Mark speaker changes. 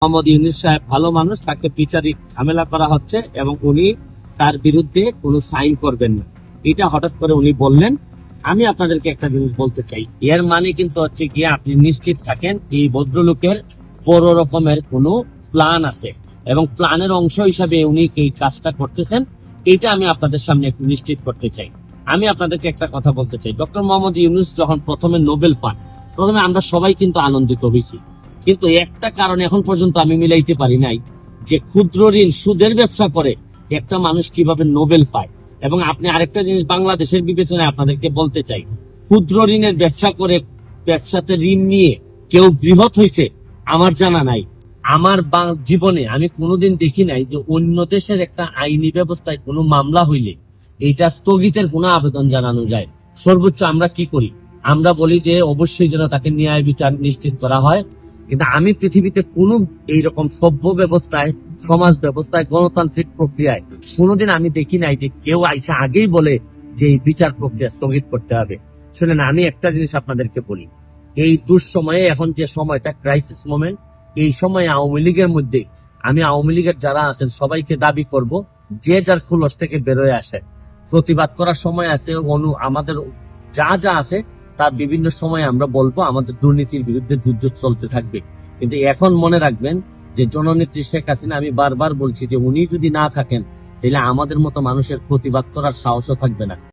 Speaker 1: মোহাম্মদ ইউনূস সাহেব ভালো মানুষ, তাকে বিচারিক ঝামেলা করা হচ্ছে এবং উনি তার বিরুদ্ধে কোনো সাইন করবেন না, এটা হঠাৎ করে উনি বললেন। আমি আপনাদেরকে একটা জিনিস বলতে চাই, এর মানে কিন্তু হচ্ছে গিয়ে আপনি নিশ্চিত থাকেন এই ভদ্রলোকের বড় রকমের কোনো প্ল্যান আছে এবং প্ল্যানের অংশ হিসাবে উনি এই কাজটা করতেছেন, এটা আমি আপনাদের সামনে একটু নিশ্চিত করতে চাই। আমি আপনাদেরকে একটা কথা বলতে চাই, ডক্টর মোহাম্মদ ইউনূস যখন প্রথমে নোবেল পান, প্রথমে আমরা সবাই কিন্তু আনন্দিত হয়েছি, কিন্তু একটা কারণ এখন পর্যন্ত আমি মিলাইতে পারি নাই যে ক্ষুদ্র ঋণ সুদের ব্যবসা করে একটা মানুষ কিভাবে নোবেল পায়। এবং আপনি আরেকটা জিনিস বাংলাদেশের বিবেচনায় আপনাদেরকে বলতে চাই, ক্ষুদ্র ঋণের ব্যবসা করে ব্যবসাতে ঋণ নিয়ে কেউ বৃহৎ হয়েছে আমার জানা নাই। আমার জীবনে আমি কোনোদিন দেখি নাই যে অন্য দেশের একটা আইনি ব্যবস্থায় কোনো মামলা হইলে এটা স্থগিতের কোনো আবেদন জানানো যায়। সর্বোচ্চ আমরা কি করি, আমরা বলি যে অবশ্যই যেন তাকে ন্যায় বিচার নিশ্চিত করা হয়। কিন্তু আমি পৃথিবীতে কোন এইরকম সভ্য ব্যবস্থায়, সমাজ ব্যবস্থায়, গণতান্ত্রিক প্রক্রিয়ায় কোনোদিন আমি দেখি নাই যে কেউ আইসা আগেই বলে যে এই বিচার প্রক্রিয়া স্থগিত করতে হবে। শুনেন, আমি একটা জিনিস আপনাদেরকে বলি, এই দুঃসময়ে এখন যে সময়টা ক্রাইসিস মোমেন্ট, এই সময় আওয়ামী লীগের মধ্যে আমি আওয়ামী লীগের যারা আছেন সবাইকে দাবি করব যে যার খুলস থেকে বেরোয় আসে, প্রতিবাদ করার সময় আছে, আমাদের যা যা আছে তার বিভিন্ন সময় আমরা বলবো আমাদের দুর্নীতির বিরুদ্ধে যুদ্ধ চলতে থাকবে। কিন্তু এখন মনে রাখবেন যে জননেত্রী শেখ হাসিনা, আমি বারবার বলছি যে উনি যদি না থাকেন তাহলে আমাদের মতো মানুষের প্রতিবাদ করার সাহসও থাকবে না।